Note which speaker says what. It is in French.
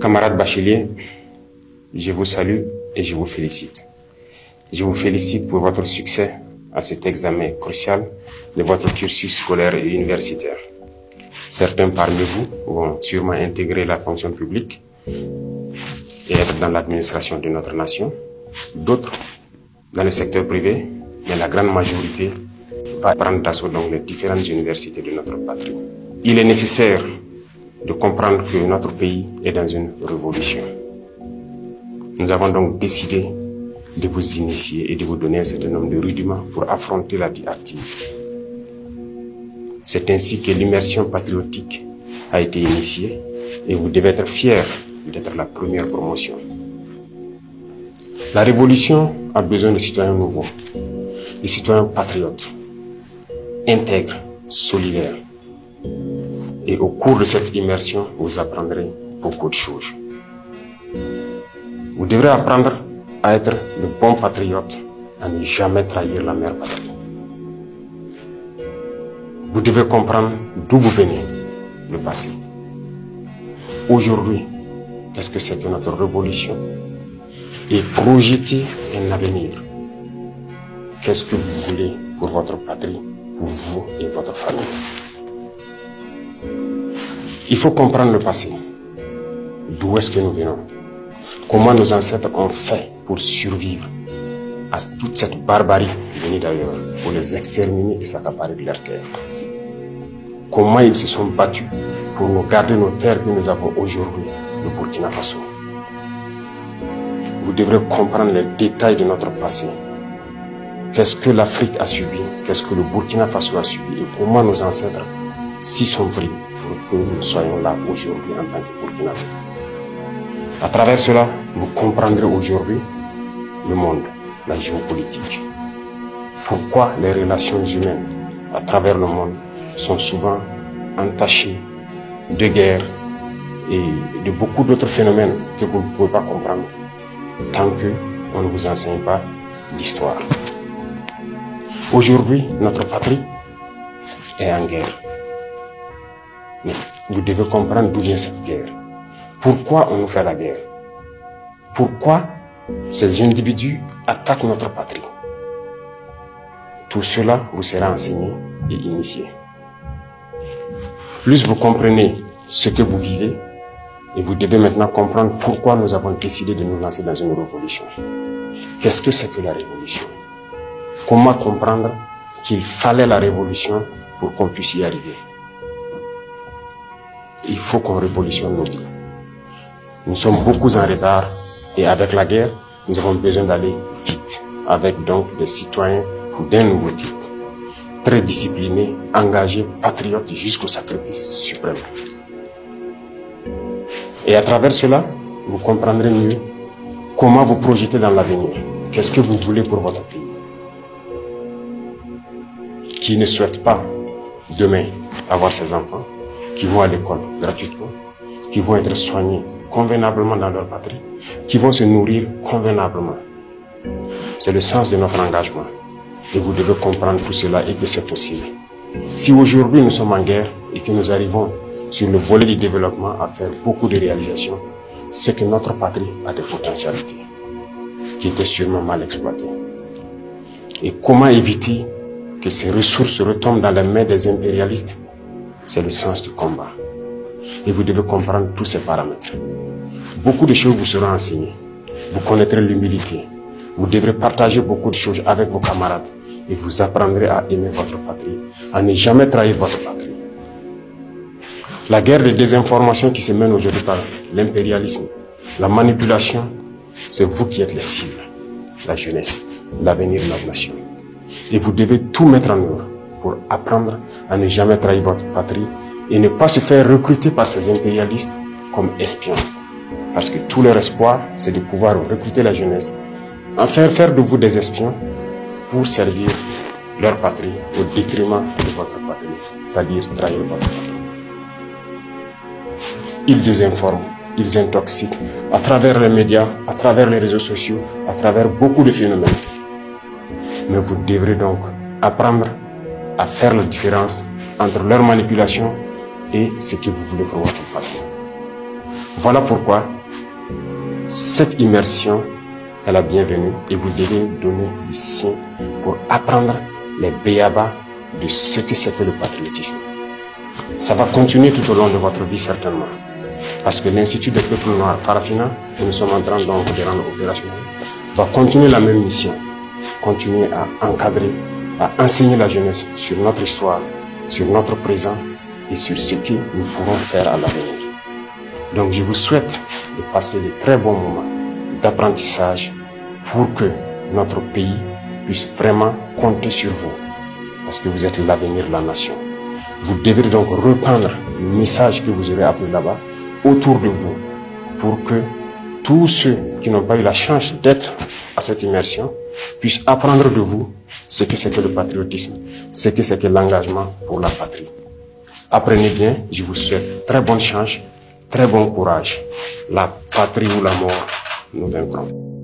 Speaker 1: Camarades bacheliers, je vous salue et je vous félicite. Je vous félicite pour votre succès à cet examen crucial de votre cursus scolaire et universitaire. Certains parmi vous vont sûrement intégrer la fonction publique et être dans l'administration de notre nation, d'autres dans le secteur privé, mais la grande majorité va prendre d'assaut donc les différentes universités de notre patrie. Il est nécessaire de comprendre que notre pays est dans une révolution. Nous avons donc décidé de vous initier et de vous donner un certain nombre de rudiments pour affronter la vie active. C'est ainsi que l'immersion patriotique a été initiée et vous devez être fiers d'être la première promotion. La révolution a besoin de citoyens nouveaux, de citoyens patriotes, intègres, solidaires. Et au cours de cette immersion, vous apprendrez beaucoup de choses. Vous devrez apprendre à être de bons patriotes, à ne jamais trahir la mère patrie. Vous devez comprendre d'où vous venez, le passé. Aujourd'hui, qu'est-ce que c'est que notre révolution? Et projeter un avenir. Qu'est-ce que vous voulez pour votre patrie, pour vous et votre famille? Il faut comprendre le passé. D'où est-ce que nous venons? Comment nos ancêtres ont fait pour survivre à toute cette barbarie venue d'ailleurs, pour les exterminer et s'accaparer de leurs terres? Comment ils se sont battus pour nous garder nos terres que nous avons aujourd'hui, le Burkina Faso? Vous devrez comprendre les détails de notre passé. Qu'est-ce que l'Afrique a subi? Qu'est-ce que le Burkina Faso a subi? Et comment nos ancêtres s'y sont pris pour que nous soyons là aujourd'hui en tant que Burkinabés. À travers cela, vous comprendrez aujourd'hui le monde, la géopolitique. Pourquoi les relations humaines à travers le monde sont souvent entachées de guerres et de beaucoup d'autres phénomènes que vous ne pouvez pas comprendre tant qu'on ne vous enseigne pas l'histoire. Aujourd'hui, notre patrie est en guerre. Mais vous devez comprendre d'où vient cette guerre. Pourquoi on nous fait la guerre? Pourquoi ces individus attaquent notre patrie? Tout cela vous sera enseigné et initié. Plus vous comprenez ce que vous vivez, et vous devez maintenant comprendre pourquoi nous avons décidé de nous lancer dans une révolution. Qu'est-ce que c'est que la révolution? Comment comprendre qu'il fallait la révolution pour qu'on puisse y arriver? Il faut qu'on révolutionne nos vies. Nous sommes beaucoup en retard et avec la guerre, nous avons besoin d'aller vite, avec donc des citoyens d'un nouveau type, très disciplinés, engagés, patriotes jusqu'au sacrifice suprême. Et à travers cela, vous comprendrez mieux comment vous projeter dans l'avenir. Qu'est-ce que vous voulez pour votre pays? Qui ne souhaite pas demain avoir ses enfants, qui vont à l'école gratuitement, qui vont être soignés convenablement dans leur patrie, qui vont se nourrir convenablement. C'est le sens de notre engagement. Et vous devez comprendre tout cela et que c'est possible. Si aujourd'hui nous sommes en guerre et que nous arrivons sur le volet du développement à faire beaucoup de réalisations, c'est que notre patrie a des potentialités qui étaient sûrement mal exploitées. Et comment éviter que ces ressources retombent dans les mains des impérialistes? C'est le sens du combat. Et vous devez comprendre tous ces paramètres. Beaucoup de choses vous seront enseignées. Vous connaîtrez l'humilité. Vous devrez partager beaucoup de choses avec vos camarades. Et vous apprendrez à aimer votre patrie, à ne jamais trahir votre patrie. La guerre de désinformation qui se mène aujourd'hui par l'impérialisme, la manipulation, c'est vous qui êtes les cibles, la jeunesse, l'avenir de notre nation. Et vous devez tout mettre en œuvre pour apprendre à ne jamais trahir votre patrie et ne pas se faire recruter par ces impérialistes comme espions. Parce que tout leur espoir, c'est de pouvoir recruter la jeunesse, en faire de vous des espions pour servir leur patrie au détriment de votre patrie, c'est-à-dire trahir votre patrie. Ils désinforment, ils intoxiquent à travers les médias, à travers les réseaux sociaux, à travers beaucoup de phénomènes. Mais vous devrez donc apprendre à faire la différence entre leur manipulation et ce que vous voulez pour votre patrie. Voilà pourquoi cette immersion est la bienvenue et vous devez donner du sien pour apprendre les béabas de ce que c'est que le patriotisme. Ça va continuer tout au long de votre vie certainement. Parce que l'Institut des peuples noirs Farafina, que nous sommes en train donc de rendre opérationnel, va continuer la même mission. Continuer à encadrer, à enseigner la jeunesse sur notre histoire, sur notre présent et sur ce que nous pourrons faire à l'avenir. Donc je vous souhaite de passer de très bons moments d'apprentissage pour que notre pays puisse vraiment compter sur vous. Parce que vous êtes l'avenir de la nation. Vous devrez donc reprendre le message que vous aurez appris là-bas autour de vous pour que tous ceux qui n'ont pas eu la chance d'être à cette immersion puissent apprendre de vous ce que c'est que le patriotisme, ce que c'est que l'engagement pour la patrie. Apprenez bien, je vous souhaite très bonne chance, très bon courage. La patrie ou la mort, nous vaincrons.